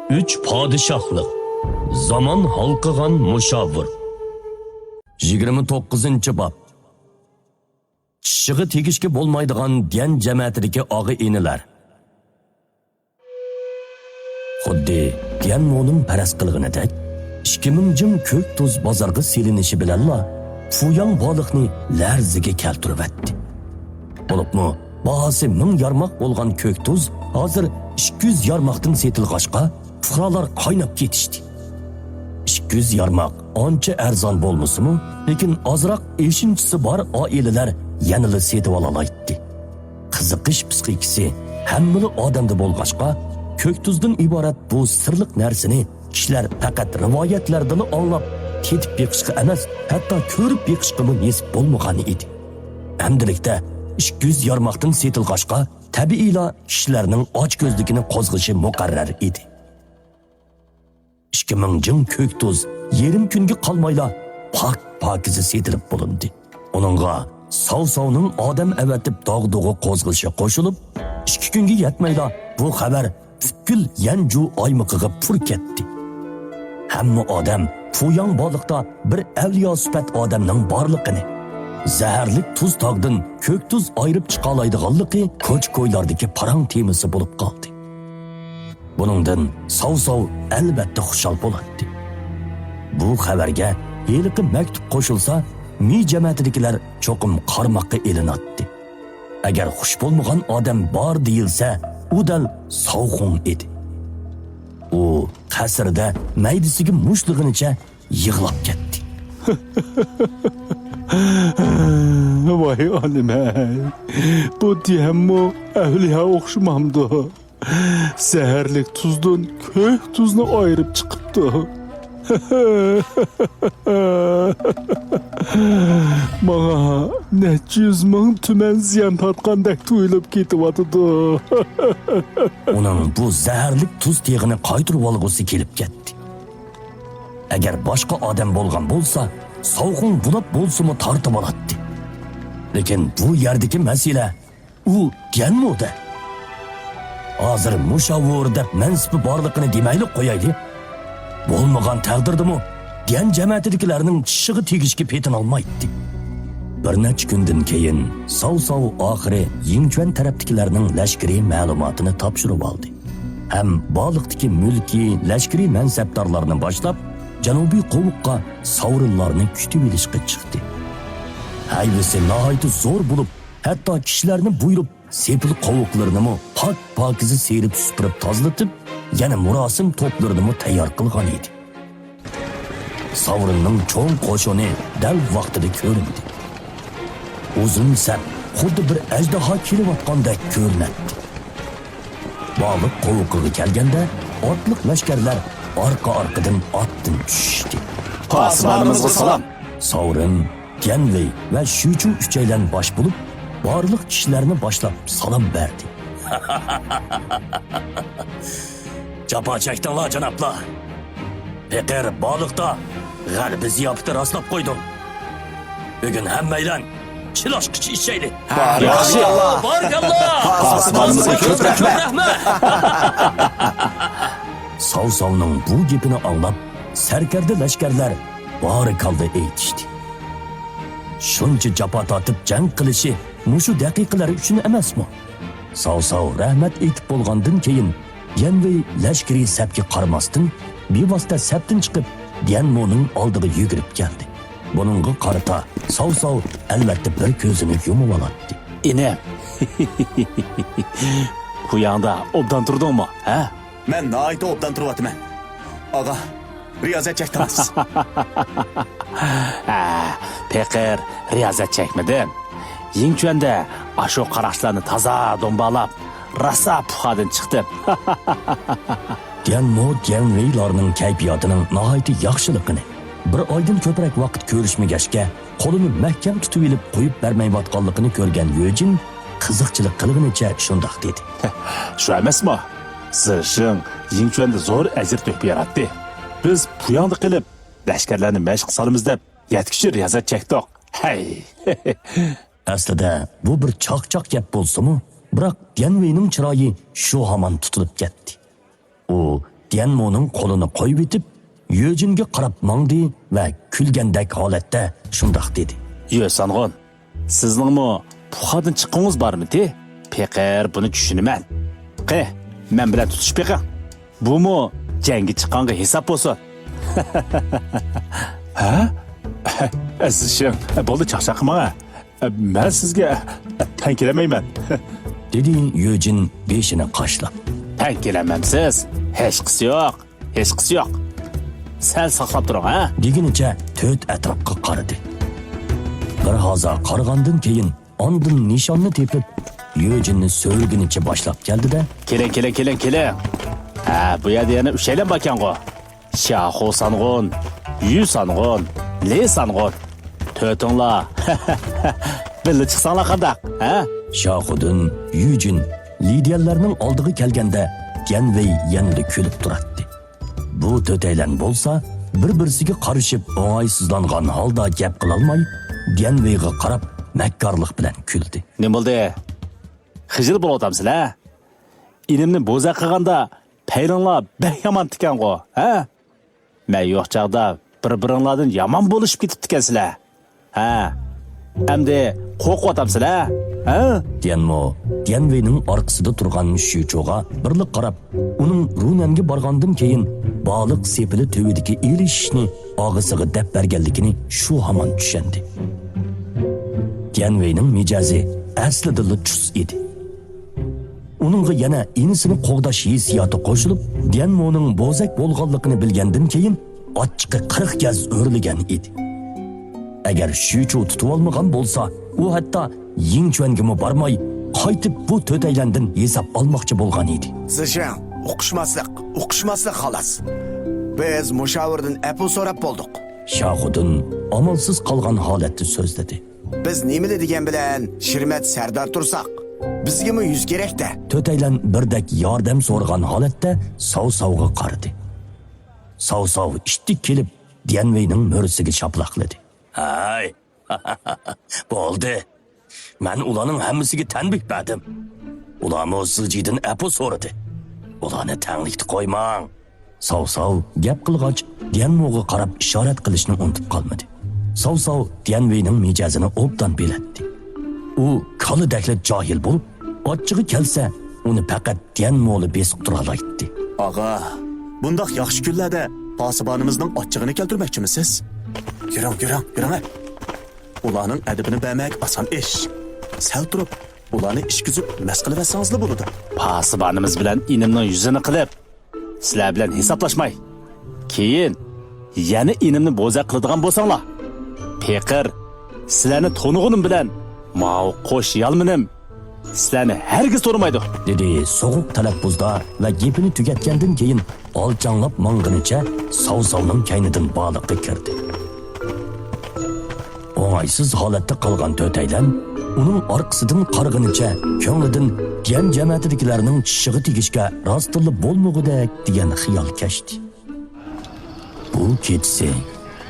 3 padişahlık. Zaman halkıgan muşavir. 29-bab. Tishig'i tegishga bo'lmaydigan diyan jamiyatidagi og'a-inilar. Xuddi Diyanmo'ning paras qilganidek, 2000 jim ko'k tuz bozorga selinishi bilanla Fuyang baliqni larziga keltiribdi. Bo'libmi, bahasi 1000 yarmoq bo'lgan ko'k tuz hozir 200 yarmoqdan setilg'ashqa fuqarolar qaynab ketishdi. 200 yarmoq ancha arzon bo'lmasimi, lekin ozroq eshinchisi bor oilalar yanada setib olalaydi. Qiziqish psixikasi hammali odamda bo'lg'ashqa, ko'k tuzdan iborat bu sirliq narsani kishilar faqat rivoyatlardan anglab, tetib beqishga emas, hatto ko'rib beqishga nasib bo'lmagan edi. Amdilikda 200 yarmoqdan setilg'ashqa, tabiiyla kishilarning ochko'zligini qo'zg'ishi muqarrar edi. 2000 jim ko'k tuz yerim kunga qolmayla pokiza setilib bo'lindi. Uningga Savsovning odam avatib dog'dug'i qo'zg'ishi qo'shilib, 2 kunga yetmayla bu xabar butkul Yanju oymiqiga pur ketdi. Hamma odam Fuyang baliqda bir avliyo sifat odamning borligini, zaharli tuz tog'dan ko'k tuz ayirib chiqa oladiganligi ko'ch-ko'ylardagi parang temisi bo'lib qoldi. Buningdan Savsov albatta xushal bo'ladi. Bu xabarga yeliqi maktub qo'shilsa, mi jamiyatidagilar cho'qim qarmoqqa elinadi. Agar xush bo'lmagan odam bor deyilsa, u dal Savxun edi. U qasrda maydisiga mushlig'inicha yig'lab ketdi. Voy olimay, bu Diyanmo avliyo o'xshamamdi. Zaharlik tuzdan ko'k tuzni ayirib chiqibdi. Bana necha yuz ming tuman ziyon tortgandek tuyulib ketyapti. Uning bu zaharlik tuz teg'ini qaytirib olg'usi kelib ketdi. Agar boshqa odam bo'lgan bo'lsa, Savxun bulab bo'lsa-mu tortib oladi. Lekin bu yerdagi masala u Diyanmo'da. Hozir mushavvir deb mansibi borligini demaylik qo'yaylik. Bo'lmagan taqdirdimi, Diyan jamiyatidagilarning tishig'i tegishga petin olmaydi. Bir necha kundan keyin Savsov oxiri Yingchuan tarafdagilarning lashkariy ma'lumotini topshirib oldi. Ham baliqdagi mulkiy lashkariy mansabdorlarni boshlab janubiy qovuqqa sovrinlarni kutib olishga chiqdi. Hayvisi nihoyat zo'r bo'lib, hatto kishilarni buyurib sepil qovuqlarini pokiza serib supurib tozlatib, yana murosim to'plarini tayyor qilgan edi. Sovrinning cho'ng qo'shini dal vaqtida ko'rindi. Uzun sap xuddi bir ajdaho kelayotgandek ko'rinadi. Baliq qovuqiga kelganda otliq lashkarlar orqa-orqadan otdan tushdi. Osmonimizga salom. Sovrin, Tianwei va Shuchu uchaylan bosh bo'lib, barliq kishilarni boshlab salom berdi. Japa chekdinglar janoblar. Peqir baliqda g'albi ziyofati rostlab qo'ydim. Bugun hammanglar chiloshqichi ichaylik. Barakalloh. Barakalloh. Osmonimizga ko'p rahmat. Savsovning bu gapini anglab, sarkarda lashkarlar barakalloh aytishdi. Shuncha japa tortib jang qilishi mushu daqiqalar uchun emasmi? Savsov rahmat aytib bo'lgandan keyin Yanwei lashkariy sapga qaramasdan bevosita sapdan chiqib Diyanmo'ning oldiga yugurib keldi. Buningga qarata Savsov albatta bir ko'zini yumib oladi. İnem. Kuyanda obdan turdingmi, ha? Men nayta obdan turyapman. Ağa, riyozat chekdingiz. Peqir riyozat chekmadim. Yingchuanda ashu qarashlarni toza dombalab, rasa puxadan chiqdim. Diyanmo Yanweilarning kayfiyatining nihoyat yaxshiligini, bir oydan ko'proq vaqt ko'rishmagachga qo'lini mahkam tutib olib qo'yib bermayotganligini ko'rgan Yojin qiziqchilik qilganicha shundoq dedi. Shu emasmi? Sizning Yingchuanda zo'r ajr to'pib yaratdi. Biz puyanda qilib, lashkarlarni mashq solamiz deb yetkishir riyozat chekdik. Hey. Aslida bu bir choq-choq gap bo'lsa-mu, biroq Yanweining chiroyi shu hamon tutilib ketdi. U Dianmo'ning qo'lini qo'yib etib, Yojinga qarab mangdi va kulgandek holatda shundoq dedi. Yo'sang'on, sizningmi puxadan chiqqingiz bormi-ti? Peqir buni tushunaman. Men bilan tutishib beqing. Bumi jangga chiqqanga hisob bo'lsin. Ha? Azizim, bo'ldi chaqchaq qilma. Men sizga tang kelamayman. dedi Yojin beshini qashlab. Tang kelamamsiz. Hech qisi yo'q. Hech qisi yo'q. Sal saqlab turing, ha? Deginicha to'rt atrofga qaradi. Bir hoza qarg'andan keyin ondan nishonni tepib, Yojinni so'rgunicha boshlab keldi-da, Keling. Ha, bu yerda yana uchaylan bakan-g'o. Shaho sang'on, Yu sang'on, Le sang'on. To'tinglar. Birga chiqsanglar qandaq, ha? Shahodin Yojin Lidiyalarning oldiga kelganda Dianvey yanada kulib turardi. Bu to'taylan bo'lsa, bir-birsiga qarishib o'ng'aysizlangan holda gap qila olmay, Dianveyga qarab makkorlik bilan kuldi. Nima bo'ldi? Xijil bo'latamsizlar? Inimni bo'za qilganda paylonlar bek yomon tikan-g'o, ha? Men yo'q chaqda bir-biringlardan yomon bo'lishib ketibdi ekansizlar. Ha? Endi qo'rqyotamsizlar, ha? Dianveyning orqasida turgan Shucho'ga birlik qarab, uning Runanga borgandan keyin baliq sepili tövidagi erishishni og'isiga deb berganligini shu hamon tushundi. Dianveyning mijozi aslida chus edi. Uningga yana inisini qo'g'dash hissiyoti qo'shilib, Dianmo'ning bo'zak bo'lganligini bilgandan keyin ochiqqa 40 gaz o'rligan edi. Agar Shucho tutib olmagan bo'lsa, u hatto Yingchuangga bormay, qaytib bu to'taylandan hisob olmoqchi bo'lgan edi. Zishang, o'qishmaslik xolos. Biz mushavirdan apul so'rab bo'ldik. Shahodin amalsiz qolgan holatda so'zladi. Biz nimali degan bilan Shirmat Sardor tursak, bizga yuz kerak-da. To'taylan birdak yordam so'ragan holatda Savsavga qaradi. Savsav ishtik kelib Dianveyning mo'risiga shaplaqladi. Hay, bo'ldi. Men ularning hammasiga tanbih berdim. Ularni Zijidan apul so'radi. Ularni tanglikda qo'ymang. Savsav gap qilg'ach, Dianmo'ga qarab ishorat qilishni unutib qolmadi. Savsav Dianveyning mijozini obdan belatdi. U kalidakli johil bo'lib, ochchig'i kelsa, uni faqat Dianmo'li besib tura olaydi. Og'a, bundoq yaxshi kunlarda posibonimizning ochchig'ini keltirmoqchimisiz? Yuring. Ularning adabini bermak oson ish. Sal turib, ularni ishkizib masqilvasangiz bo'ladi. Pasibonimiz bilan inimning yuzini qilib, sizlar bilan hisoblashmay. Keyin yana inimni bo'za qiladigan bo'lsanglar, Peqir, sizlarni to'nug'unim bilan mau qo'sh yalminim sizlarni hargiz to'rmaydi, dedi so'g'uq talaffuzda va gapini tugatgandan keyin olchanlab mang'inicha Savsavning kaynidan baliqqa kirdi. O'ng'aysiz holatda qolgan to'taylan uning orqasidan qarg'inicha ko'nglidan Dian jamiyatidagilarning chishig'i tegishga rostilla bo'lmog'idek degan xiyol kashdi. Bu kechsi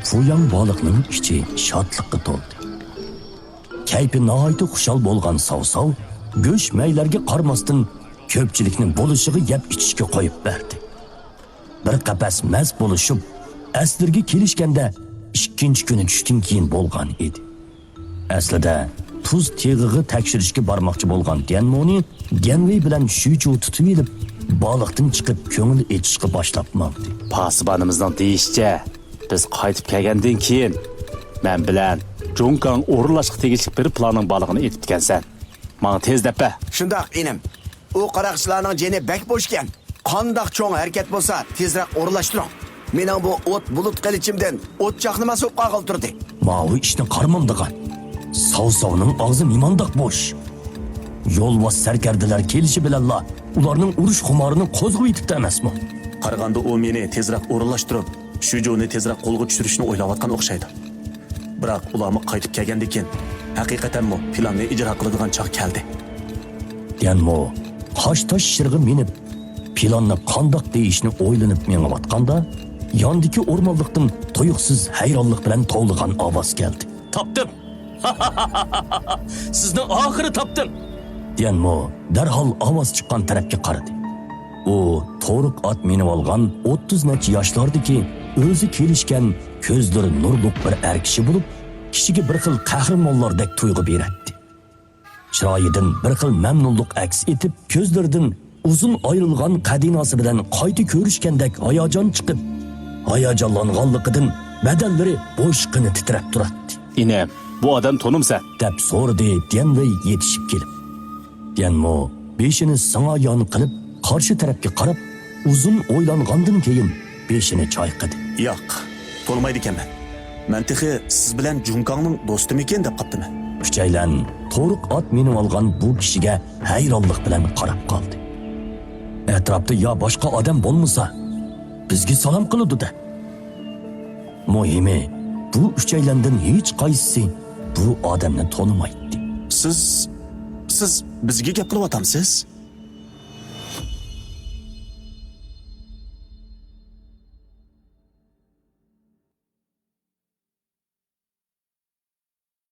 Fuyang baliqning ichi shodlikqa to'ldi. Kayfi nihoyatda xushal bo'lgan Savsav go'sht maylarga qarmasdan ko'pchilikning bo'lishiga yeb ichishga qo'yib berdi. Bir qapas maz bo'lishib, asirga kelishganda ikkinchi kuni tushdan keyin bo'lgan edi. Aslida tuz teg'ig'i tekshirishga bormoqchi bo'lgan Dianmo'ni Dianvey bilan Shucho tutib elib, baliqdan chiqib ko'ngil etishga boshlabmoqdi. Pasibonimizning deyishcha, biz qaytib kelgandan keyin men bilan Jonkang o'rinlashga tegishli bir planning balig'ini etib ekansan. Menga tez deppa. Shundoq inim. U qaraqchilarning jeni bak bo'shgan. Qandoq cho'ng harakat bo'lsa, tezroq o'rinlashtiring. Mening bu o't bulut qilichimdan o't chaqnamasi o'p qoltirdi. Mavi ishni qarmamdigan. Savsavning og'zi nimandoq bo'sh. Yo'lbos sarkardilar kelishi bilanla ularning urush xumorini qo'zg'ab yetibdi emasmi? Qaraganda u meni tezroq o'rinlashtirib, Shujoni tezroq qo'lga tushirishni o'ylayotgan o'xshaydi. Biroq ularni qaytib kelgandan keyin haqiqatanmi planni ijro qiladigan chaq keldi. Dianmo qosh-tosh shirg'i minib planni qandoq deyishni o'ylanib mengayotganda, yondagi o'rmonlikdan to'yiqsiz hayronlik bilan tovligan ovoz keldi. Topdim. Sizni oxiri topdim. Dianmo darhol ovoz chiqqan tarafga qaradi. u to'riq ot minib olgan 30 necha yoshlardagi o'zi kelishgan ko'zlari nurliq bir er kishi bo'lib, kishiga bir xil qahramonlardek tuyg'u beradi. Chiroyidan bir xil mamnunlik aks etib, ko'zlaridan uzun ayrilgan qadinasi bilan qayta ko'rishgandek hayajon chiqib, hayajonlanganligidan badallari bo'shqini titrab turadi. İnem, bu adam tonumsan. deb so'rdi Denvey yetishib kelib. Denmo beshini sana yon qilib, qarshi tarafga qarab, uzun o'ylangandan keyin beshini chayqadi. Yo'q, to'lmaydi ekanman. Men texi siz bilan Junkangning do'stimikin deb qoptiman. Uchaylan to'riq ot minib olgan bu kishiga hayronlik bilan qarab qoldi. Atrofda yo boshqa odam bo'lmasa, bizga salom qiladi-da. Muhimi, bu uchaylandan hech qaysisi bu odamni tonimaydi. Siz bizga gap qilyapsiz?